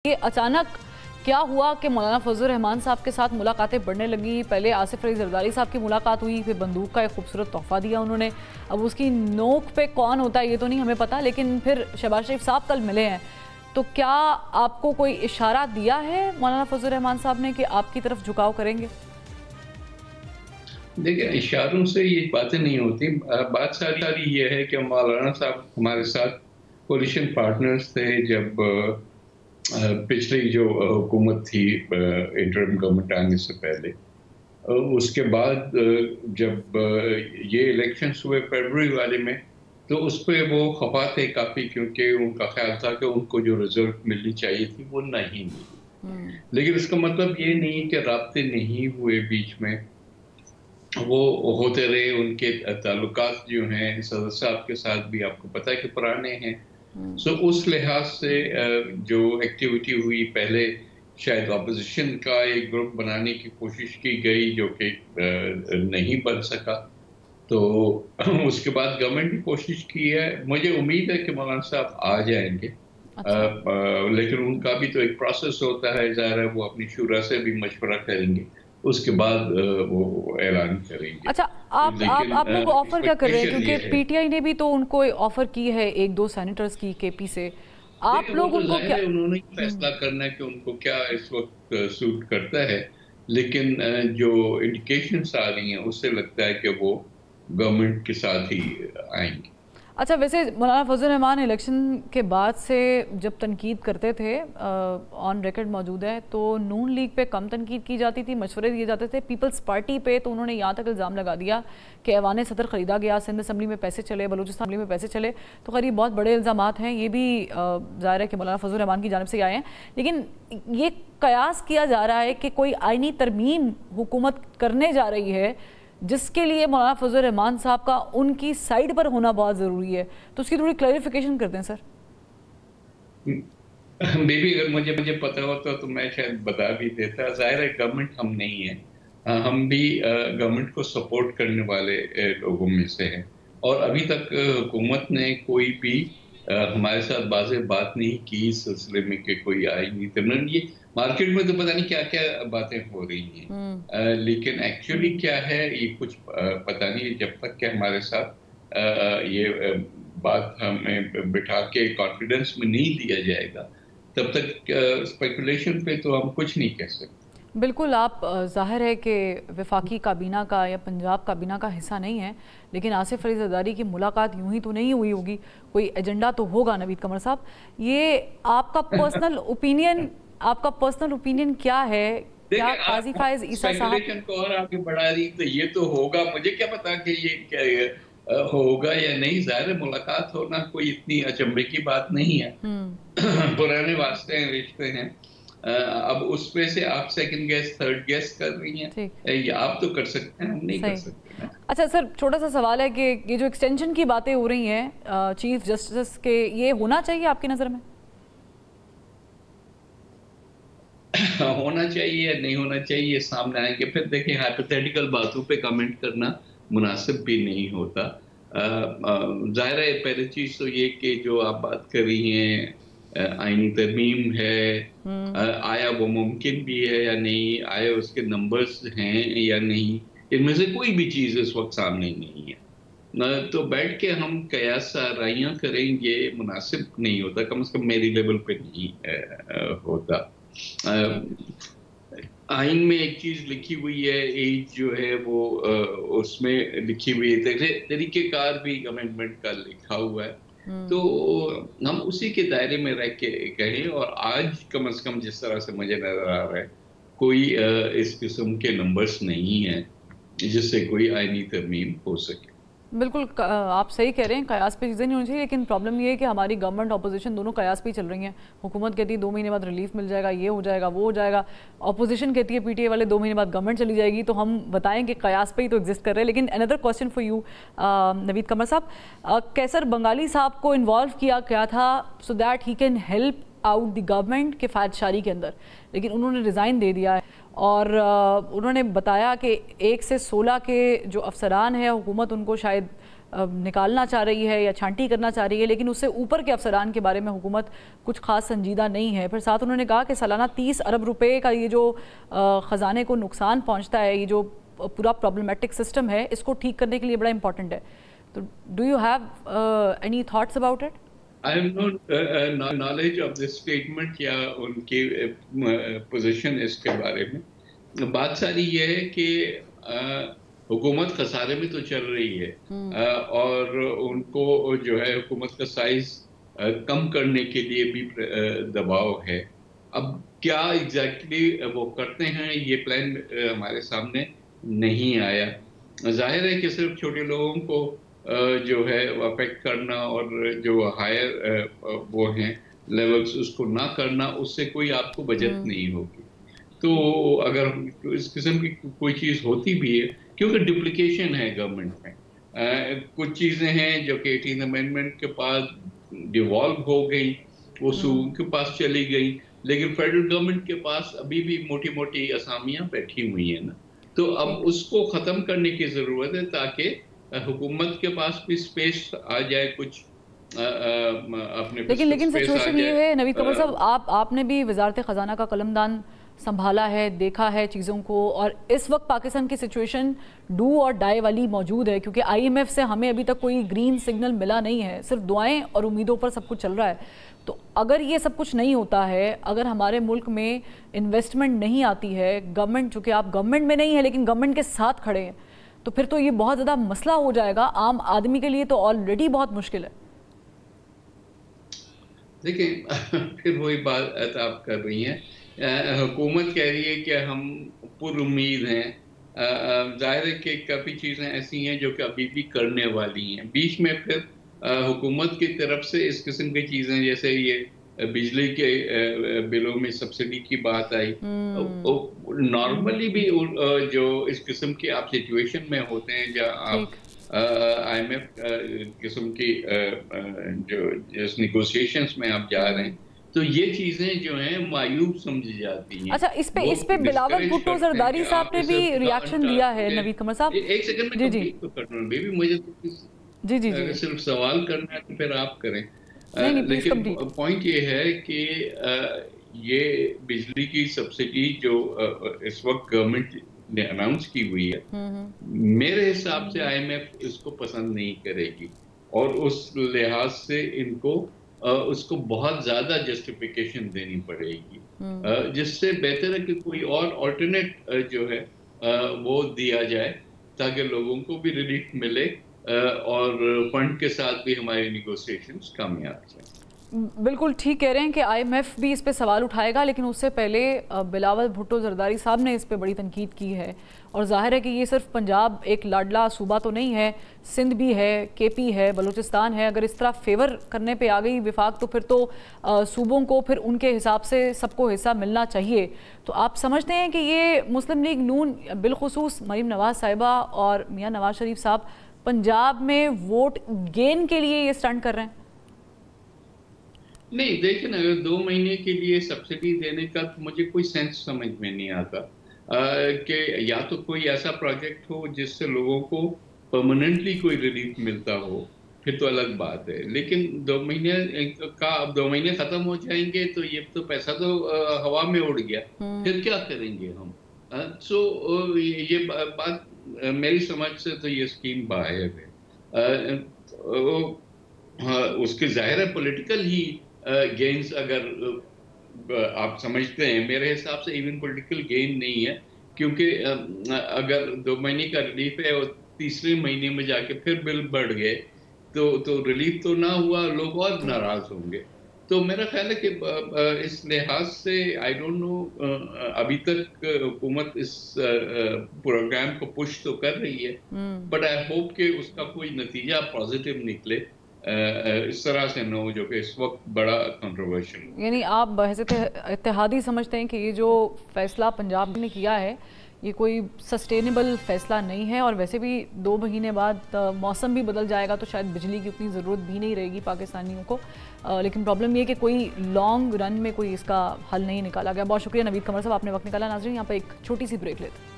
یہ اچانک کیا ہوا کہ مولانا فضل الرحمان صاحب کے ساتھ ملاقاتیں بڑھنے لگی؟ پہلے آصف علی زرداری صاحب کی ملاقات ہوئی، پھر بندوق کا ایک خوبصورت تحفہ دیا انہوں نے. اب اس کی نوک پہ کون ہوتا ہے یہ تو نہیں ہمیں پتا، لیکن پھر شہباز شریف صاحب کل ملے ہیں، تو کیا آپ کو کوئی اشارہ دیا ہے مولانا فضل الرحمان صاحب نے کہ آپ کی طرف جھکاؤ کریں گے؟ دیکھیں، اشاروں سے یہ باتیں نہیں ہوتی. بات ساری یہ ہے کہ مولانا صاحب ہمارے ساتھ کولیشن پارٹنرز تھے جب پچھلی جو حکومت تھی انٹرم گورنمنٹ آنے سے پہلے. اس کے بعد جب یہ الیکشنز ہوئے فیبروری والے میں، تو اس پہ وہ خفا تھے کافی، کیونکہ ان کا خیال تھا کہ ان کو جو رزلٹ ملنی چاہیے تھی وہ نہیں ملی. لیکن اس کا مطلب یہ نہیں کہ رابطے نہیں ہوئے بیچ میں، وہ ہوتے رہے. ان کے تعلقات جو ہیں صدر صاحب کے ساتھ بھی آپ کو پتہ ہے کہ پرانے ہیں. سو اس لحاظ سے جو ایکٹیویٹی ہوئی، پہلے شاید اپوزیشن کا ایک گروپ بنانے کی کوشش کی گئی جو کہ نہیں بن سکا. تو اس کے بعد گورنمنٹ نے کوشش کی ہے. مجھے امید ہے کہ مولانا صاحب آ جائیں گے، لیکن ان کا بھی تو ایک پروسیس ہوتا ہے. ظاہر ہے وہ اپنی شورا سے بھی مشورہ کریں گے، اس کے بعد وہ اعلان کریں گے. اچھا، آپ لوگ آفر کیا کر رہے ہیں؟ کیونکہ پی ٹی آئی نے بھی تو ان کو آفر کی ہے ایک دو سینیٹرز کی کے پی سے. آپ لوگ ان کو کیا؟ انہوں نے فیصلہ کرنا ہے کہ ان کو کیا اس وقت سوٹ کرتا ہے، لیکن جو انڈیکیشنز آ رہی ہیں اس سے لگتا ہے کہ وہ گورنمنٹ کے ساتھ ہی آئیں گے. اچھا، ویسے مولانا فضل الرحمان الیکشن کے بعد سے جب تنقید کرتے تھے، آن ریکارڈ موجود ہے، تو نون لیگ پہ کم تنقید کی جاتی تھی، مشورے دیے جاتے تھے. پیپلز پارٹی پہ تو انہوں نے یہاں تک الزام لگا دیا کہ ایوان صدر خریدا گیا، سندھ اسمبلی میں پیسے چلے، بلوچستان اسمبلی میں پیسے چلے. تو خیر یہ بہت بڑے الزامات ہیں، یہ بھی ظاہر ہے کہ مولانا فضل الرحمان کی جانب سے آئے ہیں. لیکن یہ قیاس کیا جا رہا ہے کہ کوئی آئینی ترمیم حکومت کرنے جا رہی ہے جس کے لیے مولانا فضل الرحمان صاحب کا ان کی سائیڈ پر ہونا بہت ضروری ہے. تو اس کی تھوڑی کلیریفیکیشن کر دیں سر. بیبی اگر مجھے پتا ہوتا تو میں شاید بتا بھی دیتا. ظاہر ہے گورنمنٹ ہم نہیں ہیں، ہم بھی گورنمنٹ کو سپورٹ کرنے والے لوگوں میں سے ہیں، اور ابھی تک حکومت نے کوئی بھی ہمارے ساتھ واضح بات نہیں کی اس سلسلے میں کہ کوئی آئینی ترمیم. یہ مارکیٹ میں تو پتہ نہیں کیا کیا باتیں ہو رہی ہیں، لیکن ایکچولی کیا ہے یہ کچھ پتہ نہیں. جب تک کہ ہمارے ساتھ یہ بات ہمیں بٹھا کے کانفیڈنس میں نہیں دیا جائے گا، تب تک اسپیکولیشن پہ تو ہم کچھ نہیں کہہ سکتے. بالکل، آپ ظاہر ہے کہ وفاقی کابینہ کا یا پنجاب کابینہ کا حصہ نہیں ہے، لیکن آصف علی زرداری کی ملاقات یوں ہی تو نہیں ہوئی ہوگی، کوئی ایجنڈا تو ہوگا. نوید قمر صاحب، یہ آپ کا پرسنل اوپینین کیا ہے؟ کیا قاضی فائز عیسیٰ صاحب اسپیکولیشن کو اور آگے بڑھا رہی تو یہ تو ہوگا، مجھے کیا پتا کہ یہ کیا ہوگا یا نہیں. ظاہر ملاقات ہونا کوئی اتنی اچنبے کی بات نہیں ہے، پرانے واسطے ہیں، رشتے ہیں. اب اس پہ سے آپ سیکنڈ گیس تھرڈ گیس کر رہی ہیں، یہ آپ تو کر سکتے ہیں، ہم نہیں کر سکتے. اچھا سر، چھوٹا سا سوال ہے کہ یہ جو ایکسٹینشن کی باتیں ہو رہی ہیں چیف جسٹس کے، یہ ہونا چاہیے آپ کی نظر میں؟ ہونا چاہیے یا نہیں ہونا چاہیے سامنے آئیں گے. پھر دیکھیں، ہائپوتھیٹیکل باتوں پہ کمنٹ کرنا مناسب بھی نہیں ہوتا. ظاہر ہے پہلی چیز تو یہ کہ جو آپ بات کر رہی ہیں آئینی ترمیم ہے، آیا وہ ممکن بھی ہے یا نہیں، آیا اس کے نمبرز ہیں یا نہیں، ان میں سے کوئی بھی چیز اس وقت سامنے نہیں ہے. تو بیٹھ کے ہم قیاس آرائیاں کریں یہ مناسب نہیں ہوتا، کم از کم میری لیول پہ نہیں ہوتا. آئین میں ایک چیز لکھی ہوئی ہے، ایج جو ہے وہ اس میں لکھی ہوئی ہے، طریقہ کار بھی امینڈمنٹ کا لکھا ہوا ہے. تو ہم اسی کے دائرے میں رہ کے کہیں، اور آج کم از کم جس طرح سے مجھے نظر آ رہا ہے کوئی اس قسم کے نمبرز نہیں ہیں جس سے کوئی آئینی ترمیم ہو سکے. بالکل آپ صحیح کہہ رہے ہیں، قیاس پہ چیزیں نہیں ہونی چاہیے، لیکن پرابلم یہ ہے کہ ہماری گورنمنٹ اپوزیشن دونوں قیاس پہ ہی چل رہی ہیں. حکومت کہتی ہے 2 مہینے بعد ریلیف مل جائے گا، یہ ہو جائے گا، وہ ہو جائے گا. اپوزیشن کہتی ہے پی ٹی آئی والے 2 مہینے بعد گورنمنٹ چلی جائے گی. تو ہم بتائیں کہ قیاس پہ ہی تو ایگزسٹ کر رہے ہیں. لیکن اندر کوسچن فار یو نوید قمر صاحب، کیسر بنگالی صاحب کو انوالو کیا گیا تھا so that he can help out the government کے فائد شاری کے اندر، لیکن انہوں نے ریزائن دے دیا ہے، اور انہوں نے بتایا کہ 1 سے 16 کے جو افسران ہیں حکومت ان کو شاید نکالنا چاہ رہی ہے یا چھانٹی کرنا چاہ رہی ہے، لیکن اس سے اوپر کے افسران کے بارے میں حکومت کچھ خاص سنجیدہ نہیں ہے. پھر ساتھ انہوں نے کہا کہ سالانہ 30 ارب روپے کا یہ جو خزانے کو نقصان پہنچتا ہے، یہ جو پورا پرابلمیٹک سسٹم ہے، اس کو ٹھیک کرنے کے لیے بڑا امپورٹنٹ ہے. تو do you have any thoughts about it? I have no knowledge of this statement یا ان کی پوزیشن اس کے بارے میں. بات ساری یہ ہے کہ حکومت خسارے میں تو چل رہی ہے اور ان کو جو ہے حکومت کا سائز کم کرنے کے لیے بھی دباؤ ہے. اب کیا ایگزیکٹلی وہ کرتے ہیں یہ پلان ہمارے سامنے نہیں آیا. ظاہر ہے کہ صرف چھوٹے لوگوں کو جو ہے افیکٹ کرنا اور جو ہائر وہ ہیں لیولز اس کو نہ کرنا، اس سے کوئی آپ کو بچت نہیں ہوگی. تو اگر اس قسم کی کوئی چیز ہوتی بھی ہے، کیونکہ ڈپلیکیشن ہے گورنمنٹ میں، کچھ چیزیں ہیں جو کہ 18 امینڈمنٹ کے بعد ڈیوالو ہو گئی، وہ صوبوں کے پاس چلی گئی، لیکن فیڈرل گورنمنٹ کے پاس ابھی بھی موٹی موٹی اسامیاں بیٹھی ہوئی ہیں نا. تو اب اس کو ختم کرنے کی ضرورت ہے تاکہ حکومت کے پاس بھی سپیس آ جائے کچھ اپنے. لیکن سچویشن یہ ہے نوید قمر صاحب، آپ نے بھی وزارت خزانہ کا قلمدان سنبھالا ہے، دیکھا ہے چیزوں کو، اور اس وقت پاکستان کی سچویشن ڈو اور ڈائی والی موجود ہے، کیونکہ IMF سے ہمیں ابھی تک کوئی گرین سگنل ملا نہیں ہے، صرف دعائیں اور امیدوں پر سب کچھ چل رہا ہے. تو اگر یہ سب کچھ نہیں ہوتا ہے، اگر ہمارے ملک میں انویسٹمنٹ نہیں آتی ہے، گورنمنٹ، چونکہ آپ گورنمنٹ میں نہیں ہے لیکن گورنمنٹ کے ساتھ کھڑے ہیں، تو پھر تو یہ بہت زیادہ مسئلہ ہو جائے گا. عام آدمی کے لیے تو آلریڈی بہت مشکل ہے. دیکھیں پھر وہی بات آپ کر رہی ہیں، حکومت کہہ رہی ہے کہ ہم پر امید ہیں. ظاہر ہے کہ کافی چیزیں ایسی ہیں جو کہ ابھی بھی کرنے والی ہیں. بیچ میں پھر حکومت کی طرف سے اس قسم کی چیزیں جیسے یہ بجلی کے بلوں میں سبسڈی کی بات آئی. نارملی بھی جو اس قسم کی آپ سچویشن میں ہوتے ہیں جہاں آپ IMF قسم کی جو نیگوسیشنز میں آپ جا رہے ہیں، تو یہ چیزیں جو ہیں معیوب سمجھی جاتی ہیں. اچھا، اس پہ بلاول بھٹو زرداری صاحب نے بھی ریاکشن دیا ہے نوید قمر صاحب. ایک سیکنڈ میں کمپلیٹ تو کرنا ہے، بیبی مجھے تو صرف سوال کرنا ہے تو پھر آپ کریں. لیکن پوائنٹ یہ ہے کہ یہ بجلی کی سبسڈی جو اس وقت گورنمنٹ نے اناؤنس کی ہوئی ہے، میرے حساب سے IMF اس کو پسند نہیں کرے گی، اور اس لحاظ سے ان کو اس کو بہت زیادہ جسٹیفیکیشن دینی پڑے گی، جس سے بہتر ہے کہ کوئی اور آلٹرنیٹ جو ہے وہ دیا جائے تاکہ لوگوں کو بھی ریلیف ملے اور فنڈ کے ساتھ بھی ہماری نیگوسیشنز کامیاب جائیں. بالکل ٹھیک کہہ رہے ہیں کہ IMF بھی اس پہ سوال اٹھائے گا، لیکن اس سے پہلے بلاول بھٹو زرداری صاحب نے اس پہ بڑی تنقید کی ہے. اور ظاہر ہے کہ یہ صرف پنجاب ایک لاڈلا صوبہ تو نہیں ہے، سندھ بھی ہے، KP ہے، بلوچستان ہے. اگر اس طرح فیور کرنے پہ آ گئی وفاق تو پھر تو صوبوں کو پھر ان کے حساب سے سب کو حصہ ملنا چاہیے. تو آپ سمجھتے ہیں کہ یہ مسلم لیگ نون بالخصوص مریم نواز صاحبہ اور میاں نواز شریف صاحب پنجاب میں ووٹ گین کے لیے یہ سٹنٹ کر رہے ہیں؟ نہیں، دیکھیں اگر 2 مہینے کے لیے سبسڈی دینے کا تو مجھے کوئی سینس سمجھ میں نہیں آتا کہ یا تو کوئی ایسا پروجیکٹ ہو جس سے لوگوں کو پرماننٹلی کوئی ریلیف ملتا ہو، پھر تو الگ بات ہے. لیکن 2 مہینے کا اب 2 مہینے ختم ہو جائیں گے تو یہ تو پیسہ تو ہوا میں اڑ گیا، پھر کیا کریں گے ہم. سو یہ بات میری سمجھ سے تو یہ اسکیم باہر ہے. اس کے ظاہر ہے پولیٹیکل ہی گینز اگر آپ سمجھتے ہیں، میرے حساب سے ایون پولیٹیکل گین نہیں ہے، کیونکہ اگر 2 مہینے کا ریلیف ہے اور تیسرے مہینے میں جا کے پھر بل بڑھ گئے تو ریلیف تو نہ ہوا، لوگ اور ناراض ہوں گے. تو میرا خیال ہے کہ اس لحاظ سے آئی ڈونٹ نو، ابھی تک حکومت اس پروگرام کو پش تو کر رہی ہے، بٹ آئی ہوپ کہ اس کا کوئی نتیجہ پازیٹیو نکلے، اس طرح سے نہ ہو جو کہ اس وقت بڑا کنٹروورشل. یعنی آپ بحثیت اتحادی سمجھتے ہیں کہ یہ جو فیصلہ پنجاب نے کیا ہے یہ کوئی سسٹینیبل فیصلہ نہیں ہے، اور ویسے بھی 2 مہینے بعد موسم بھی بدل جائے گا تو شاید بجلی کی اتنی ضرورت بھی نہیں رہے گی پاکستانیوں کو. لیکن پرابلم یہ کہ کوئی لانگ رن میں کوئی اس کا حل نہیں نکالا گیا. بہت شکریہ نوید قمر صاحب، آپ نے وقت نکالا. ناظرین یہاں پہ ایک چھوٹی سی بریک لیتے ہیں.